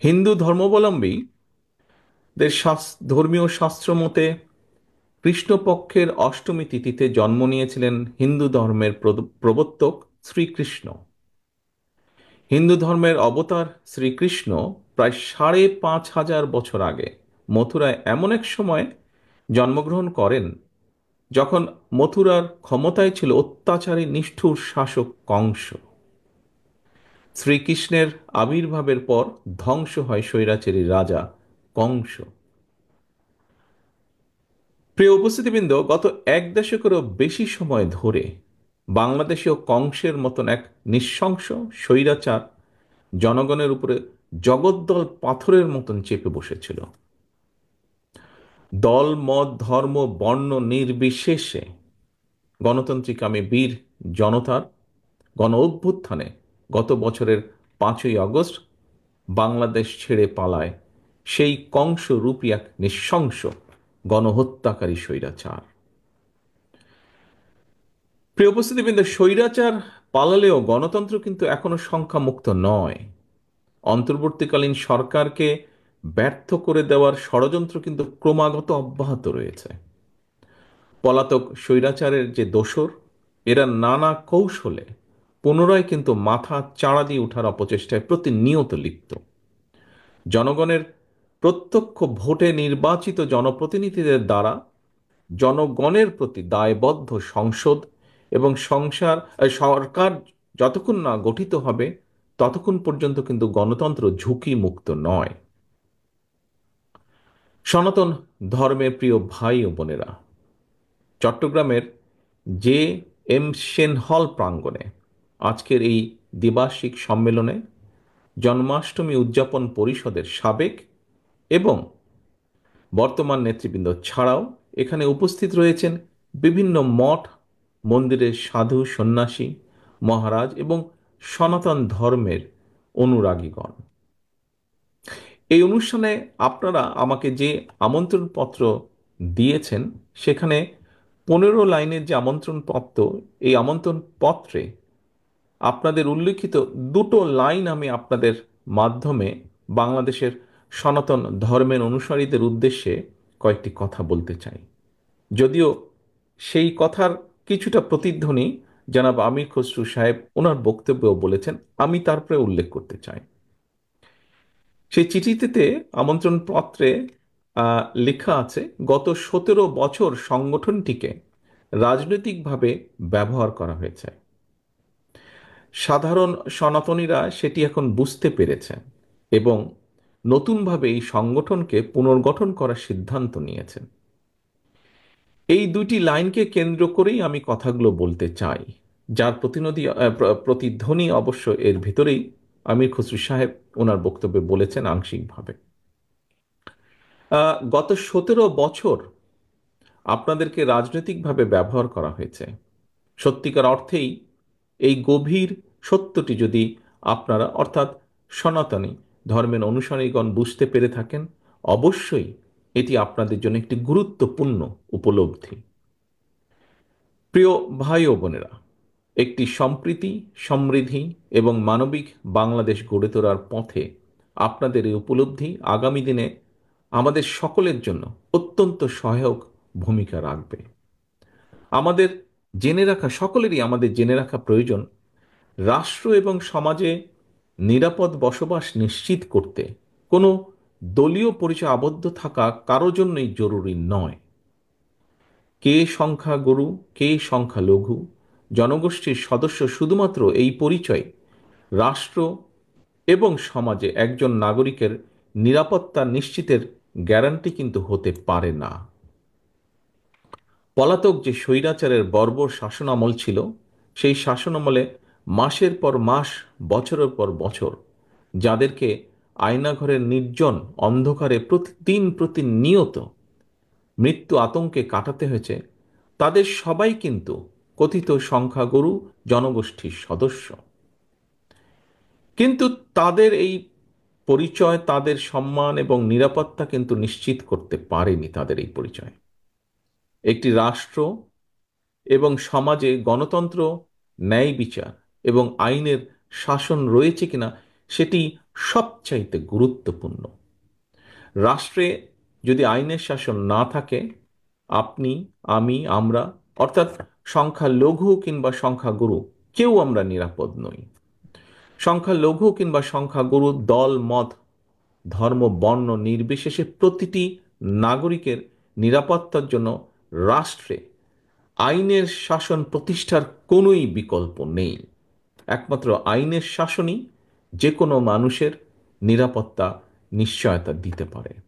হিন্দু ধর্মাবলম্বীদের ধর্মীয় শাস্ত্র মতে কৃষ্ণপক্ষের অষ্টমী তিথিতে জন্ম নিয়েছিলেন হিন্দু ধর্মের প্রবর্তক শ্রীকৃষ্ণ। হিন্দু ধর্মের অবতার শ্রীকৃষ্ণ প্রায় 5,500 বছর আগে মথুরায় এমন এক সময় জন্মগ্রহণ করেন যখন মথুরার ক্ষমতায় ছিল অত্যাচারী নিষ্ঠুর শাসক কংস। শ্রীকৃষ্ণের আবির্ভাবের পর ধ্বংস হয় স্বৈরাচারী রাজা কংস। প্রিয় উপস্থিতিবৃন্দ, গত এক দশকেরও বেশি সময় ধরে বাংলাদেশেও কংসের মতন এক নৃশংস স্বৈরাচার জনগণের উপরে জগদ্দল পাথরের মতন চেপে বসেছিল। দল মত ধর্ম বর্ণ নির্বিশেষে গণতান্ত্রিকামী বীর জনতার গণ অভ্যুত্থানে গত বছরের 5ই আগস্ট বাংলাদেশ ছেড়ে পালায় সেই কংসরূপী এক নৃশংস গণহত্যাকারী স্বৈরাচার। প্রিয় উপস্থিতিবৃন্দ, স্বৈরাচার পালালেও গণতন্ত্র কিন্তু এখনো সংখ্যামুক্ত নয়। অন্তর্বর্তীকালীন সরকারকে ব্যর্থ করে দেওয়ার ষড়যন্ত্র কিন্তু ক্রমাগত অব্যাহত রয়েছে। পলাতক স্বৈরাচারের যে দোসর, এরা নানা কৌশলে পুনরায় কিন্তু মাথা চাড়া দিয়ে ওঠার অপচেষ্টায় প্রতিনিয়ত লিপ্ত। জনগণের প্রত্যক্ষ ভোটে নির্বাচিত জনপ্রতিনিধিদের দ্বারা জনগণের প্রতি দায়বদ্ধ সংসদ এবং সরকার যতক্ষণ না গঠিত হবে ততক্ষণ পর্যন্ত কিন্তু গণতন্ত্র ঝুঁকি মুক্ত নয়। সনাতন ধর্মের প্রিয় ভাই ও বোনেরা, চট্টগ্রামের জে এম সেন হল প্রাঙ্গণে আজকের এই দ্বিবার্ষিক সম্মেলনে জন্মাষ্টমী উদযাপন পরিষদের সাবেক এবং বর্তমান নেতৃবৃন্দ ছাড়াও এখানে উপস্থিত রয়েছেন বিভিন্ন মঠ মন্দিরের সাধু সন্ন্যাসী মহারাজ এবং সনাতন ধর্মের অনুরাগীগণ। এই অনুষ্ঠানে আপনারা আমাকে যে আমন্ত্রণপত্র দিয়েছেন সেখানে 15 লাইনের যে আমন্ত্রণপত্র, এই আমন্ত্রণ পত্রে আপনাদের উল্লিখিত দুটো লাইন আমি আপনাদের মাধ্যমে বাংলাদেশের সনাতন ধর্মের অনুসারীদের উদ্দেশ্যে কয়েকটি কথা বলতে চাই। যদিও সেই কথার কিছুটা প্রতিধ্বনি জনাব আমির খসরু সাহেব ওনার বক্তব্যেও বলেছেন, আমি তারপরে উল্লেখ করতে চাই। সেই চিঠিটিতে আমন্ত্রণপত্রে লেখা আছে, গত 17 বছর সংগঠনটিকে রাজনৈতিকভাবে ব্যবহার করা হয়েছে। সাধারণ সনাতনীরা সেটি এখন বুঝতে পেরেছেন এবং নতুনভাবে এই সংগঠনকে পুনর্গঠন করার সিদ্ধান্ত নিয়েছেন। এই দুটি লাইনকে কেন্দ্র করেই আমি কথাগুলো বলতে চাই, যার প্রতিধ্বনি অবশ্য এর ভিতরেই আমির খসরু সাহেব ওনার বক্তব্যে বলেছেন আংশিকভাবে। গত 17 বছর আপনাদেরকে রাজনৈতিকভাবে ব্যবহার করা হয়েছে। সত্যিকার অর্থেই এই গভীর সত্যটি যদি আপনারা অর্থাৎ সনাতনী ধর্মের অনুসারীগণ বুঝতে পেরে থাকেন, অবশ্যই এটি আপনাদের জন্য একটি গুরুত্বপূর্ণ উপলব্ধি। প্রিয় ভাই ও বোনেরা, একটি সম্প্রীতি সমৃদ্ধি এবং মানবিক বাংলাদেশ গড়ে তোলার পথে আপনাদের এই উপলব্ধি আগামী দিনে আমাদের সকলের জন্য অত্যন্ত সহায়ক ভূমিকা রাখবে। আমাদের সকলেরই আমাদের জেনে রাখা প্রয়োজন, রাষ্ট্র এবং সমাজে নিরাপদ বসবাস নিশ্চিত করতে কোনো দলীয় পরিচয় আবদ্ধ থাকা কারো জন্যই জরুরি নয়। কে সংখ্যাগুরু কে সংখ্যালঘু জনগোষ্ঠীর সদস্য, শুধুমাত্র এই পরিচয় রাষ্ট্র এবং সমাজে একজন নাগরিকের নিরাপত্তা নিশ্চিতের গ্যারান্টি কিন্তু হতে পারে না। পলাতক যে স্বৈরাচারের বর্বর শাসনামল ছিল, সেই শাসনামলে মাসের পর মাস বছরের পর বছর যাদেরকে আয়নাঘরের নির্জন অন্ধকারে প্রতিনিয়ত মৃত্যু আতঙ্কে কাটাতে হয়েছে, তাদের সবাই কিন্তু কথিত সংখ্যাগুরু জনগোষ্ঠীর সদস্য। কিন্তু তাদের এই পরিচয়, তাদের সম্মান এবং নিরাপত্তা কিন্তু নিশ্চিত করতে পারেনি। তাদের এই পরিচয় একটি রাষ্ট্র এবং সমাজে গণতন্ত্র, ন্যায় বিচার এবং আইনের শাসন রয়েছে কিনা সেটি সবচাইতে গুরুত্বপূর্ণ। রাষ্ট্রে যদি আইনের শাসন না থাকে, আপনি, আমি, আমরা, অর্থাৎ সংখ্যালঘু কিংবা সংখ্যাগুরু, কেউ আমরা নিরাপদ নই। সংখ্যালঘু কিংবা সংখ্যাগুরু, দল মত, ধর্ম, বর্ণ নির্বিশেষে প্রতিটি নাগরিকের নিরাপত্তার জন্য রাষ্ট্রে আইনের শাসন প্রতিষ্ঠার কোনোই বিকল্প নেই। একমাত্র আইনের শাসনই যে কোনো মানুষের নিরাপত্তা নিশ্চয়তা দিতে পারে।